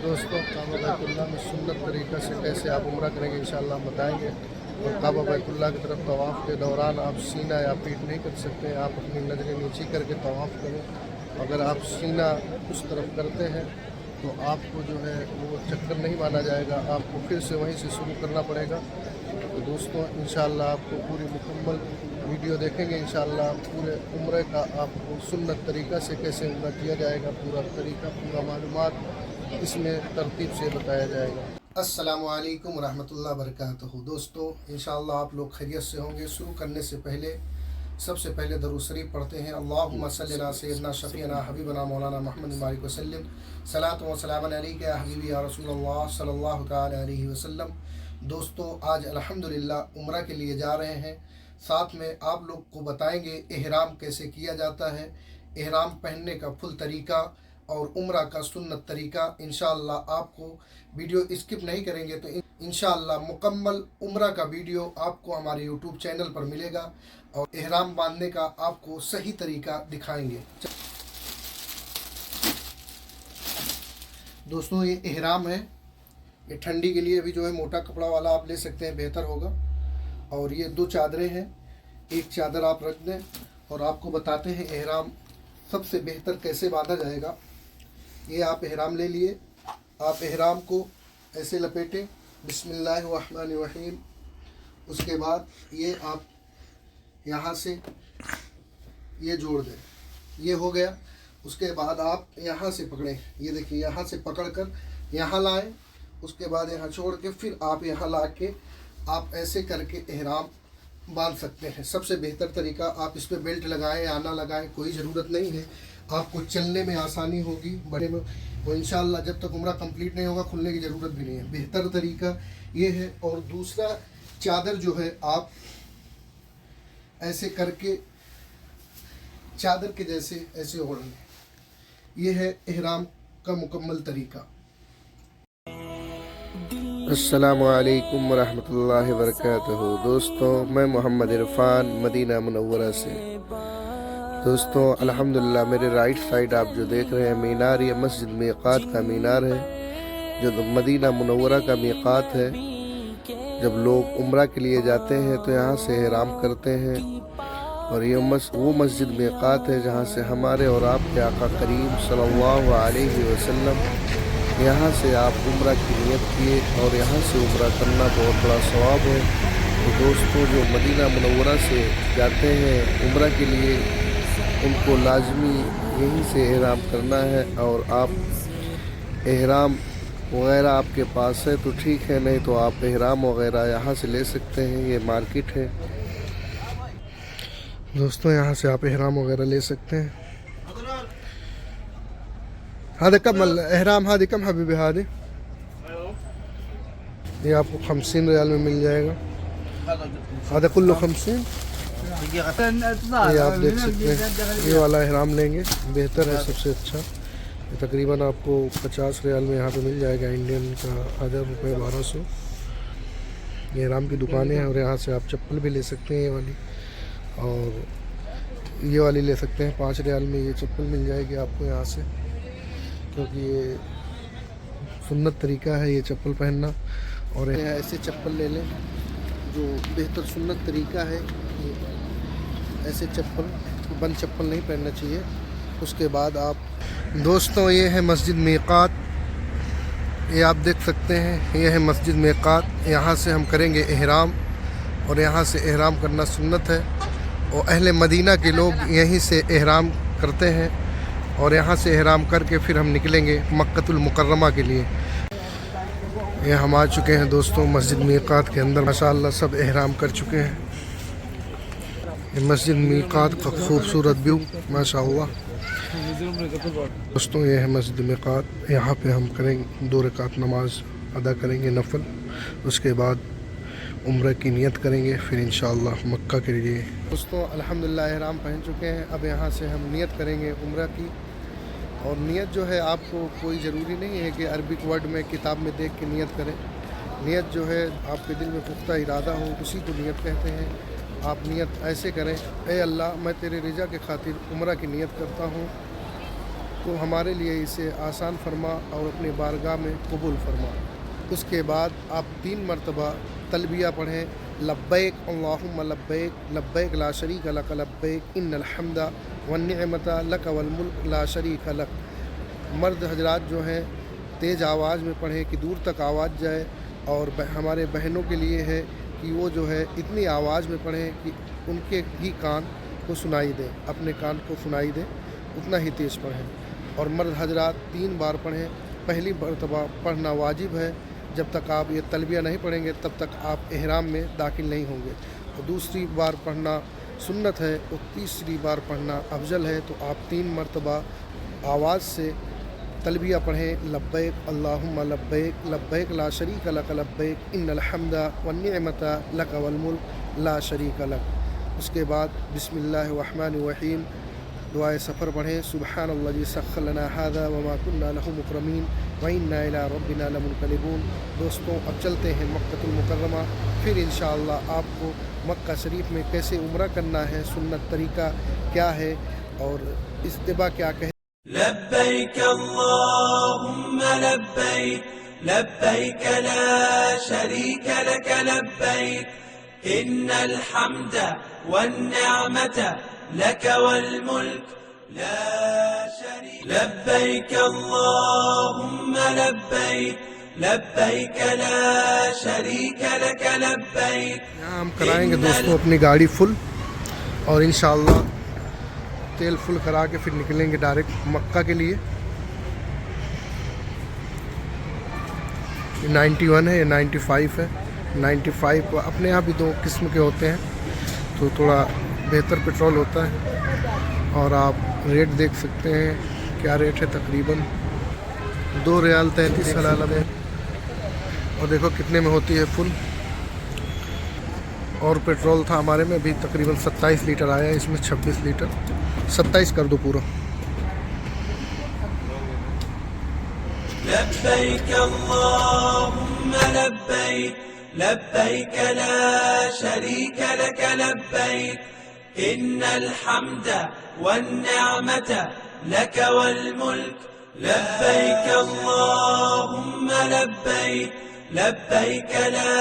दोस्तों काबा बैतुल्लाह में सुन्नत तरीक़ा से कैसे आप उम्रा करेंगे इंशाअल्लाह हम बताएंगे। और काबा बैतुल्लाह की तरफ तवाफ़ के दौरान आप सीना या पीठ नहीं कर सकते, आप अपनी नज़रें नीचे करके तवाफ़ करें। अगर आप सीना उस तरफ करते हैं तो आपको जो है वो चक्कर नहीं माना जाएगा, आपको फिर से वहीं से शुरू करना पड़ेगा। तो दोस्तों इंशाअल्लाह आपको पूरी मुकम्मल वीडियो देखेंगे इंशाअल्लाह। पूरे उम्रे का आपको सुन्नत तरीक़ा से कैसे उम्रा किया जाएगा, पूरा तरीक़ा, पूरा मालूमात इसमें तरतीब से बताया जाएगा। अस्सलामु अलैकुम रहमतुल्लाहि व बरकातहू। दोस्तों इंशाअल्लाह आप लोग खैरियत से होंगे। शुरू करने से पहले सबसे पहले दरूद शरीफ पढ़ते हैं। अल्लाहुम्मा सल्लि अला सय्यिदना शफ़ीअना हबीबना मौलाना मुहम्मद बारिक वसल्लम सलातु व सलामन अलैका या हबीबी या रसूलल्लाह सल्लल्लाहु तआला अलैहि वसल्लम। दोस्तों आज अल्हम्दुलिल्लाह उम्रा के लिए जा रहे हैं, साथ में आप लोग को बताएंगे एहराम कैसे किया जाता है, एहराम पहनने का फुल तरीका और उम्रा का सुन्नत तरीका। इंशाअल्लाह आपको वीडियो स्किप नहीं करेंगे तो इंशाअल्लाह मुकम्मल उम्रा का वीडियो आपको हमारे यूट्यूब चैनल पर मिलेगा और एहराम बांधने का आपको सही तरीका दिखाएंगे। दोस्तों ये एहराम है, ये ठंडी के लिए भी जो है मोटा कपड़ा वाला आप ले सकते हैं, बेहतर होगा। और ये दो चादरें हैं, एक चादर आप रख दें और आपको बताते हैं एहराम सबसे बेहतर कैसे बांधा जाएगा। ये आप एहराम ले लिए, आप एहराम को ऐसे लपेटें बिस्मिल्लाहिर्रहमानिर्रहीम। उसके बाद ये आप यहाँ से ये जोड़ दें, ये हो गया। उसके बाद आप यहाँ से पकड़ें, ये देखिए यहाँ से पकड़ कर यहाँ लाएं, उसके बाद यहाँ छोड़ के फिर आप यहाँ ला के आप ऐसे करके एहराम बांध सकते हैं। सबसे बेहतर तरीका, आप इस पर बेल्ट लगाएं या ना लगाएं कोई ज़रूरत नहीं है, आपको चलने में आसानी होगी बड़े में। वो इंशाअल्लाह जब तक उम्रा कंप्लीट नहीं होगा खुलने की ज़रूरत भी नहीं है, बेहतर तरीका ये है। और दूसरा चादर जो है आप ऐसे करके चादर के जैसे ऐसे ओढ़ लें, ये है एहराम का मुकम्मल तरीका। अस्सलामु अलैकुम रहमतुल्लाहि व बरकातहू। दोस्तों मैं मोहम्मद इरफान मदीना मुनव्वरा से। दोस्तों अल्हम्दुलिल्लाह मेरे राइट साइड आप जो देख रहे हैं मीनार, ये मस्जिद मीक़ात का मीनार है, जो मदीना मुनव्वरा का मीक़ात है। जब लोग उम्रा के लिए जाते हैं तो यहाँ से एहराम करते हैं और ये वो मस्जिद मीक़ात है जहाँ से हमारे और आपके आका करीम सल्लल्लाहु अलैहि वसल्लम यहाँ से आप उम्रा की नियत किए और यहाँ से उम्रा करना बहुत बड़ा सवाब है। तो दोस्तों जो मदीना मुनव्वरा से जाते हैं उम्रा के लिए उनको लाजमी यहीं से एहराम करना है। और आप एहराम वगैरह आपके पास है तो ठीक है, नहीं तो आप एहराम वगैरह यहाँ से ले सकते हैं, ये मार्केट है। दोस्तों यहाँ से आप एहराम वगैरह ले सकते हैं। هذا كم الإحرام هذه كم حبيبي هذه؟ ये आपको 50 रियाल में मिल जाएगा। هذا كله 50। ये आप देख सकते हैं, ये वाला एहराम लेंगे बेहतर है, सबसे अच्छा। ये तकरीबन आपको 50 रियाल में यहाँ पे मिल जाएगा, इंडियन का 1000 रुपये 1200। ये एहराम की दुकानें हैं और यहाँ से आप चप्पल भी ले सकते हैं, ये वाली और ये वाली ले सकते हैं। 5 रियाल में ये चप्पल मिल जाएगी आपको यहाँ से, क्योंकि ये सुन्नत तरीका है ये चप्पल पहनना। और ऐसे चप्पल ले लें जो बेहतर सुन्नत तरीका है, ऐसे चप्पल, बंद चप्पल नहीं पहनना चाहिए। उसके बाद आप दोस्तों ये है मस्जिद मीक़ात, ये आप देख सकते हैं, ये है मस्जिद मीक़ात। यहाँ से हम करेंगे एहराम और यहाँ से एहराम करना सुन्नत है और अहले मदीना के लोग यहीं से एहराम करते हैं और यहाँ से एहराम करके फिर हम निकलेंगे मक्कतुल मुकर्रमा के लिए। ये हम आ चुके हैं दोस्तों मस्जिद मीक़ात के अंदर, माशाअल्लाह सब एहराम कर चुके हैं। ये मस्जिद मीक़ात का खूबसूरत व्यू माशाअल्लाह। दोस्तों ये है मस्जिद मीक़ात, यहाँ पे हम करेंगे 2 रकात नमाज अदा करेंगे नफल, उसके बाद उम्र की नियत करेंगे, फिर इंशाअल्लाह मक्का के लिए। दोस्तों अल्हम्दुलिल्लाह एहराम पहन चुके हैं, अब यहाँ से हम नियत करेंगे उम्र की। और नियत जो है आपको कोई ज़रूरी नहीं है कि अरबिक वर्ड में किताब में देख के नियत करें। नियत जो है आपके दिल में पुख्ता इरादा हो, उसी को नियत कहते हैं। आप नियत ऐसे करें, ए अल्लाह मैं तेरे रिज़ा के खातिर उम्रा की नियत करता हूँ, تو ہمارے لیے اسے آسان فرما اور اپنے بارگاہ میں قبول فرما۔ اس کے بعد آپ 3 مرتبہ تلبیہ پڑھیں، لبیک اللہم لبیک لبیک لا شریک لک لبیک ان الحمد والنعمت لک والملک لا شریک لک۔ مرد حضرات جو ہیں تیز آواز میں پڑھیں کہ دور تک آواز جائے، اور ہمارے بہنوں کے لیے ہے کہ وہ جو ہے اتنی آواز میں پڑھیں کہ ان کے بھی کان کو سنائی دے، اپنے کان کو سنائی دے، اتنا ہی تیز پڑھیں۔ اور مرد حضرات 3 بار پڑھیں۔ پہلی مرتبہ پڑھنا واجب ہے، جب تک آپ یہ تلبیہ نہیں پڑھیں گے تب تک آپ احرام میں داخل نہیں ہوں گے، اور دوسری بار پڑھنا سنت ہے، اور تیسری بار پڑھنا افضل ہے۔ تو آپ 3 مرتبہ آواز سے تلبیہ پڑھیں، لبیک اللہم لبیک لبیک لا شریک لک لبیک ان الحمد والنعمت لک والملک لا شریک لک۔ اس کے بعد بسم اللہ الرحمن الرحیم دعائے سفر پڑھیں، سبحان الذی سخر لنا ھذا وما کنا لہ مقرنین وإنا الی ربنا لمنقلبون۔ دوستوں اب چلتے ہیں مکۃ المکرمہ، پھر انشاءاللہ آپ کو مکہ شریف میں کیسے عمرہ کرنا ہے، سنت طریقہ کیا ہے اور اجتباء کیا کہے۔ لبيك اللهم لبيك لبيك لا شريك لك لبيك إن الحمد والنعمة لك والملك لا شريك لبيك اللهم لبيك لبيك لا شريك لك لبيك۔ یہاں ہم کرائیں گے دوستوں اپنی گاڑی فل، اور انشاءاللہ تیل فل کرا کے پھر نکلیں گے ڈائریکٹ مکہ کے لیے۔ یہ 91 ہے، یہ 95 ہے۔ 95 اپنے یہاں بھی 2 قسم کے ہوتے ہیں، تو تھوڑا بہتر پیٹرول ہوتا ہے، اور آپ ریٹ دیکھ سکتے ہیں کیا ریٹ ہے، تقریباً 2 ریال 33 سلالہ میں، اور دیکھو کتنے میں ہوتی ہے فل۔ اور پیٹرول تھا ہمارے میں بھی تقریباً 27 لیٹر آیا ہے، اس میں 26 لیٹر، 27 کر دو پورا۔ لبيك اللهم لبيك لبيك لا شريك لك لبيك إن الحمد والنعمة لك والملك لبيك اللهم لبيك لبيك لا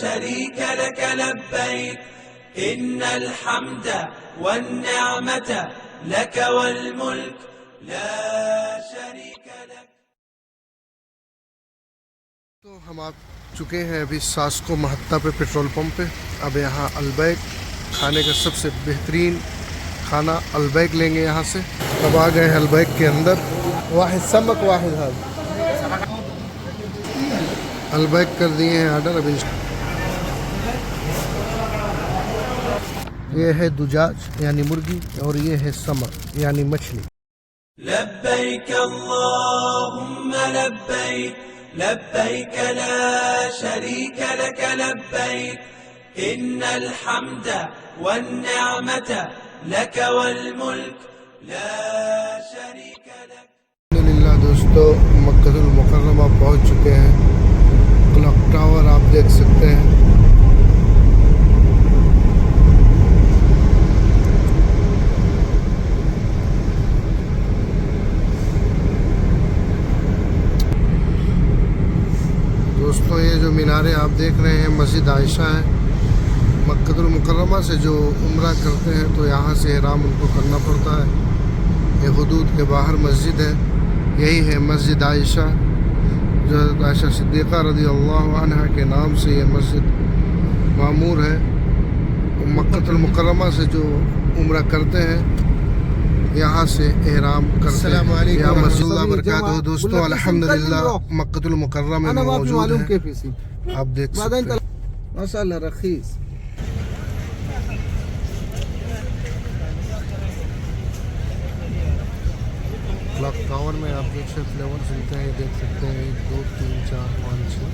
شريك لك لبيك إن الحمد والنعمة لك والملك لا شريك لك۔ تو ہم آ چکے ہیں ابھی ساسکو مہتا پہ، پیٹرول پمپ پہ۔ اب یہاں البیک کھانے کا سب سے بہترین کھانا البیک لیں گے یہاں سے۔ اب آ گئے ہیں البیک کے اندر، واحد سمک واحد حال البیک کر دیے ہیں آرڈر۔ اب یہ ہے دجاج یعنی مرغی، اور یہ ہے سمک یعنی مچھلی۔ لبيك اللهم لبيك لبيك لا شريك لك لبيك إن الحمد والنعمة لك والملك لا شريك لك۔ الحمدللہ دوستو مکہ المکرمہ پہنچ چکے ہیں۔ کلاک ٹاور آپ دیکھ سکتے ہیں۔ دوستو یہ جو میناریں آپ دیکھ رہے ہیں مسجد عائشہ ہے۔ مکہ المکرمہ سے جو عمرہ کرتے ہیں تو یہاں سے احرام ان کو کرنا پڑتا ہے۔ یہ حدود کے باہر مسجد ہے، یہی ہے مسجد عائشہ، جو حضرت عائشہ صدیقہ رضی اللہ عنہ کے نام سے یہ مسجد معمور ہے۔ مکہ المکرمہ سے جو عمرہ کرتے ہیں یہاں سے احرام کرتے ہیں۔ یا مسجد اللہ وبرکاتہ۔ دوستو الحمدللہ مکہ المکرمہ میں موجود ہیں، آپ دیکھ سکتے ہیں۔ ماشاء اللہ رخیص۔ کلاک ٹاور میں آپ دیکھ سکتے فلیور ملتے ہیں، یہ دیکھ سکتے ہیں 1 2 3 4 5 6۔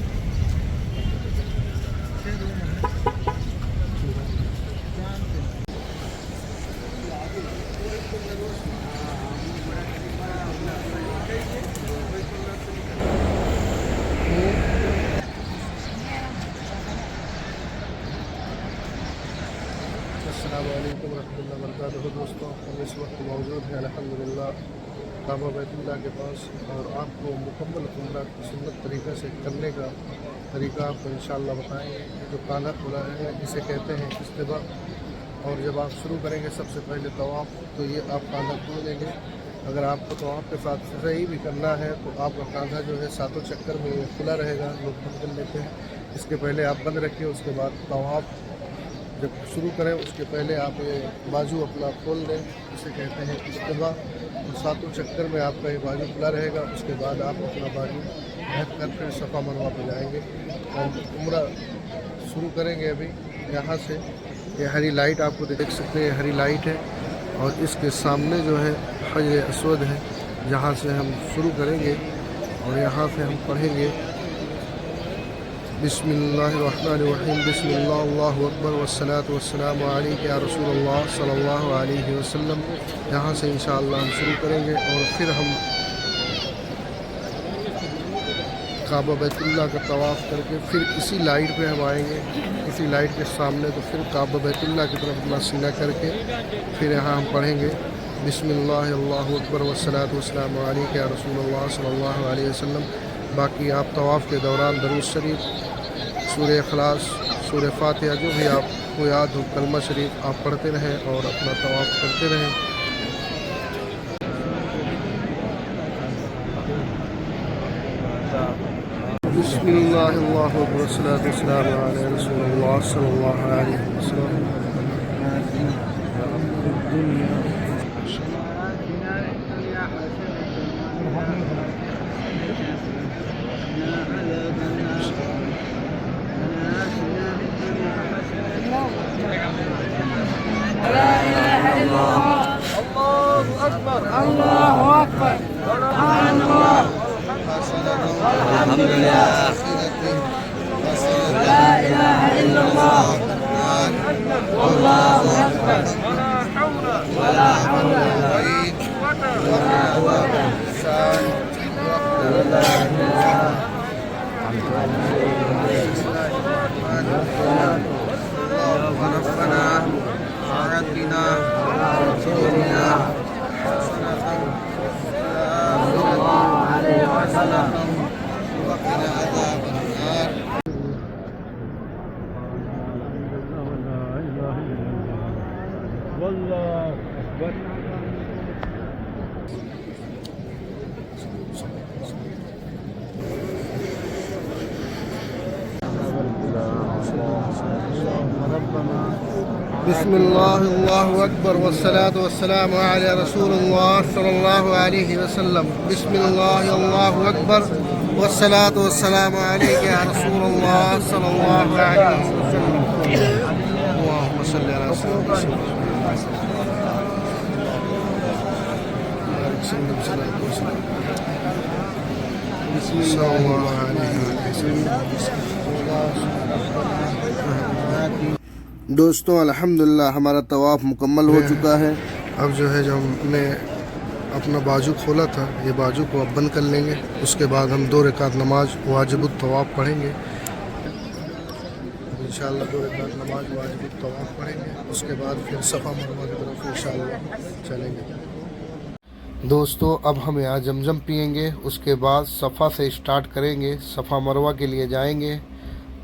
السلام علیکم ورحمۃ اللہ وبرکاتہ۔ دوستوں ہم اس وقت موجود ہیں الحمدللہ काबा बैतुल्लाह के पास, और आपको मुकम्मल उम्रा सुन्नत तरीक़े से करने का तरीका आपको इंशाअल्लाह बताएंगे। जो कांधा खुला है इसे कहते हैं इस्तिबा। और जब आप शुरू करेंगे सबसे पहले तवाफ़, तो ये आप कांधा खोल देंगे। अगर आपको तवाफ़ के साथ सही भी करना है तो आपका कांधा जो है सातों चक्कर में खुला रहेगा, लोग बंद कर लेते हैं। इसके पहले आप बंद रखिए, उसके बाद तवाफ़ जब शुरू करें उसके पहले आप ये बाजू अपना खोल दें, इसे कहते हैं इस्तिबा। और सातों चक्कर में आपका ये बाजू खुला रहेगा। उसके बाद आप अपना बाजू ढक कर फिर सफ़ा मरवा पे जाएंगे और उम्रा शुरू करेंगे। अभी यहाँ से ये हरी लाइट आपको देख सकते हैं, हरी लाइट है, और इसके सामने जो है हजर अस्वद है, जहाँ से हम शुरू करेंगे। और यहाँ से हम पढ़ेंगे बिस्मिल्लाहिर्रहमानिर्रहीम, बिस्मिल्लाह अल्लाहु अकबर वस्सलातु वस्सलामु अलैका या रसूलल्लाह सल्लल्लाहु अलैहि वसल्लम। यहाँ से इंशाअल्लाह हम शुरू करेंगे और फिर हम काबा बैतुल्लाह का तवाफ़ करके फिर इसी लाइट पे हम आएंगे, इसी लाइट के सामने। तो फिर काबा बैतुल्लाह की तरफ अपना सीना करके फिर यहाँ हम पढ़ेंगे बिस्मिल्लाह अल्लाहु अकबर वस्सलातु वस्सलामु अलैका या रसूलल्लाह सल्लल्लाहु अलैहि वसल्लम। बाकी आप तवाफ़ के दौरान दरूद शरीफ, सूरह इखलास, सूरह फातिहा, जो भी आपको याद हो कलमा शरीफ आप पढ़ते रहें और अपना तवाफ़ करते रहें। बिस्मिल्लाह अल्लाहु अकबर वस्सलातु वस्सलामु अला रसूलिल्लाह सल्लल्लाहु अलैहि वसल्लम। अल्लाहु अकबर, अल्हम्दुलिल्लाह, ला इलाहा इल्लल्लाह, अल्लाहु अकबर, वला हौला वला कुव्वता इल्ला बिस्मिल्लाह अल्लाहु अकबर वस्सलातु वस्सलामु अला रसूलिल्लाह सल्लल्लाहु अलैहि वसल्लम। बिस्मिल्लाह अल्लाहु अकबर वस्सलातु वस्सलामु अलैका या रसूलल्लाह सल्लल्लाहु अलैहि वसल्लम। अल्लाहुम्मा सल्लि अला दोस्तों, अल्हम्दुलिल्लाह हमारा तवाफ़ मुकम्मल हो चुका है। अब जो है, जो हमने अपना बाजू खोला था, ये बाजू को अब बंद कर लेंगे। उसके बाद हम 2 रकात नमाज वाजिबुत तवाफ़ पढ़ेंगे। इंशाअल्लाह 2 रकात नमाज वाजिबुत तवाफ़ पढ़ेंगे। उसके बाद फिर सफ़ा मरवा की तरफ इंशाअल्लाह चलेंगे। दोस्तों, अब हम यहाँ जमजम पिएंगे, उसके बाद सफ़ा से स्टार्ट करेंगे, सफ़ा मरवा के लिए जाएंगे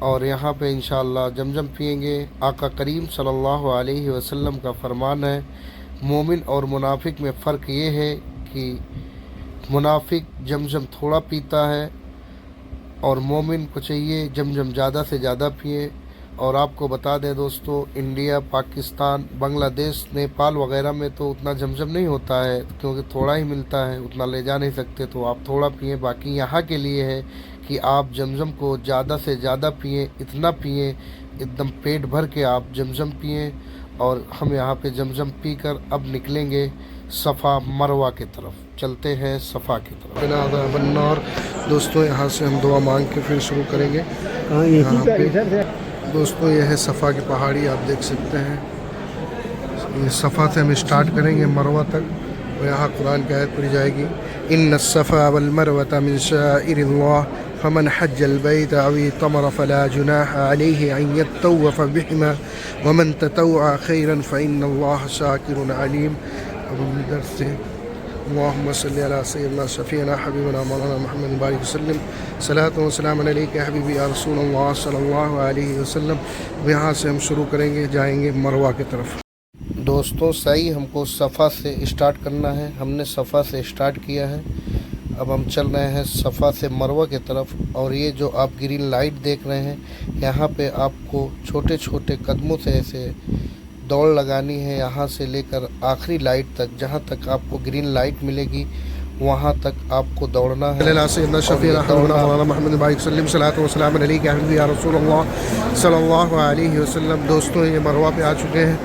और यहाँ पे इंशाअल्लाह जमजम पिएंगे। आका करीम सल्लल्लाहु अलैहि वसल्लम का फरमान है, मोमिन और मुनाफिक में फ़र्क ये है कि मुनाफिक जमजम थोड़ा पीता है और मोमिन को चाहिए जमजम ज़्यादा से ज़्यादा पिए। और आपको बता दें दोस्तों, इंडिया, पाकिस्तान, बांग्लादेश, नेपाल वगैरह में तो उतना जमजम नहीं होता है, क्योंकि थोड़ा ही मिलता है, उतना ले जा नहीं सकते, तो आप थोड़ा पिए। बाकी यहाँ के लिए है कि आप जमजम को ज़्यादा से ज़्यादा पिए, इतना पिए, एकदम पेट भर के आप जमजम पिए। और हम यहाँ पे जमजम पीकर अब निकलेंगे सफ़ा मरवा की तरफ, चलते हैं सफ़ा की तरफ। और दोस्तों, यहाँ से हम दुआ मांग के फिर शुरू करेंगे। यहाँ पे दोस्तों, यह है सफ़ा की पहाड़ी, आप देख सकते हैं। ये सफ़ा से हम स्टार्ट करेंगे मरवा तक, और यहाँ कुरान की आयत पढ़ी जाएगी, इन्न सफ़ा वल मरवता मिन शाइरिल्लाह फमन हज्जल बैत अव इतमर फला जुनाह अलैहि अन यततव्वफ बिहिमा वमन ततव्वअ खैरन फइन्नल्लाह शाकिरुन अलीम। अब हम इधर से اللهم صل على سيدنا شفيعنا حبيبنا مولانا محمد بارك وسلم صلاۃ و سلام علیک یا حبیبی یا رسول اللہ صلی اللہ علیہ وسلم. اب یہاں سے ہم شروع کریں گے, جائیں گے مروہ کی طرف. دوستوں سعی ہم کو صفا سے اسٹارٹ کرنا ہے. ہم نے صفا سے اسٹارٹ کیا ہے. اب ہم چل رہے ہیں صفا سے مروہ کی طرف. اور یہ جو آپ گرین لائٹ دیکھ رہے ہیں, یہاں پہ آپ کو چھوٹے چھوٹے قدموں سے ایسے دوڑ لگانی ہے, یہاں سے لے کر آخری لائٹ تک. جہاں تک آپ کو گرین لائٹ ملے گی وہاں تک آپ کو دوڑنا ہے. محمد بھائی وسلم صلاۃ و سلام علیک یا رسول اللہ صلی اللہ علیہ وسلم. دوستوں یہ مروہ پہ آ چکے ہیں.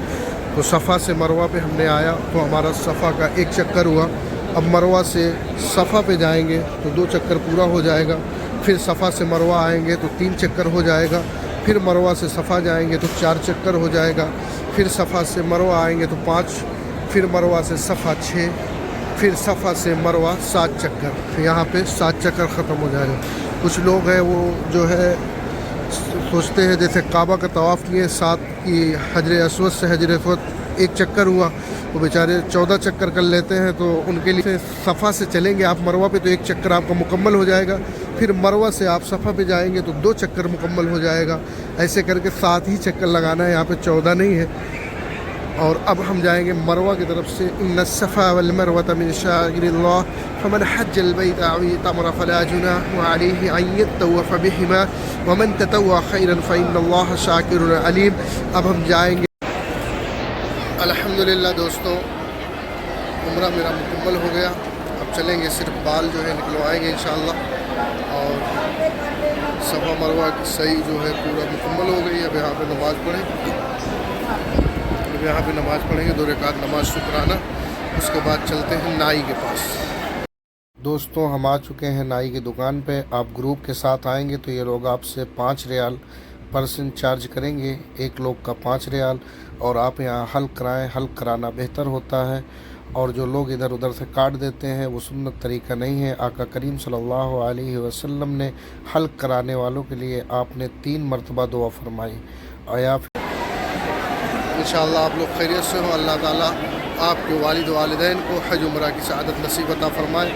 تو صفا سے مروہ پہ ہم نے آیا تو ہمارا صفا کا ایک چکر ہوا. اب مروہ سے صفا پہ جائیں گے تو 2 چکر پورا ہو جائے گا. پھر صفا سے مروہ آئیں گے تو 3 چکر ہو جائے گا. پھر مروہ سے صفا جائیں گے تو 4 چکر ہو جائے گا. پھر صفا سے مروہ آئیں گے تو 5. پھر مروہ سے صفا 6. پھر صفا سے مروہ 7 چکر. یہاں پہ 7 چکر ختم ہو جائے گا. کچھ لوگ ہیں وہ جو ہے سوچتے ہیں جیسے کعبہ کا طواف کیے 7 کی حجر اسود سے حجر اسود 1 چکر ہوا, وہ بیچارے 14 چکر کر لیتے ہیں. تو ان کے لیے صفا سے چلیں گے آپ مروہ پہ تو 1 چکر آپ کا مکمل ہو جائے گا. پھر مروہ سے آپ صفا پہ جائیں گے تو 2 چکر مکمل ہو جائے گا. ایسے کر کے 7 ہی چکر لگانا ہے, یہاں پہ 14 نہیں ہے. اور اب ہم جائیں گے مروہ کی طرف سے. ان الصفا والمروة من شعائر الله فمن حج البيت او اعتمر فلا جناح عليه ان يطوف بهما ومن تطوع خيرا فإن الله شاكر عليم. اب ہم جائیں گے. الحمدللہ دوستوں عمرہ میرا مکمل ہو گیا. اب چلیں گے, صرف بال جو ہے نکلوائیں گے انشاءاللہ. اور صفا مروہ کی صحیح جو ہے پورا مکمل ہو گئی. اب یہاں پہ نماز پڑھیں گے 2 رکعت نماز شکرانہ. اس کے بعد چلتے ہیں نائی کے پاس. دوستوں ہم آ چکے ہیں نائی کی دکان پہ. آپ گروپ کے ساتھ آئیں گے تو یہ لوگ آپ سے 5 ریال پرسن چارج کریں گے, 1 لوگ کا 5 ریال. اور آپ یہاں حلق کرائیں, حلق کرانا بہتر ہوتا ہے. اور جو لوگ ادھر ادھر سے کاٹ دیتے ہیں وہ سنت طریقہ نہیں ہے. آقا کریم صلی اللہ علیہ وسلم نے حلق کرانے والوں کے لیے آپ نے 3 مرتبہ دعا فرمائی. اور انشاءاللہ آپ لوگ خیریت سے ہو. اللہ تعالیٰ آپ کے والد والدین کو حج عمرہ کی سعادت نصیب عطا فرمائے.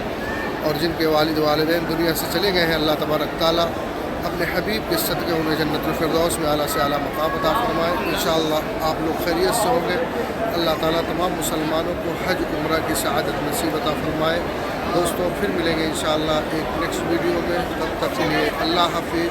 اور جن کے والد والدین دنیا سے چلے گئے ہیں اللہ تبارک تعالیٰ اپنے حبیب کے صدقے انہیں جنت الفردوس میں اعلیٰ سے اعلیٰ مقام عطا فرمائے. انشاءاللہ آپ لوگ خیریت سے ہوں گے. اللہ تعالیٰ تمام مسلمانوں کو حج عمرہ کی سعادت نصیب عطا فرمائے. دوستوں پھر ملیں گے انشاءاللہ ایک نیکسٹ ویڈیو میں. تب تک کے لیے اللہ حافظ.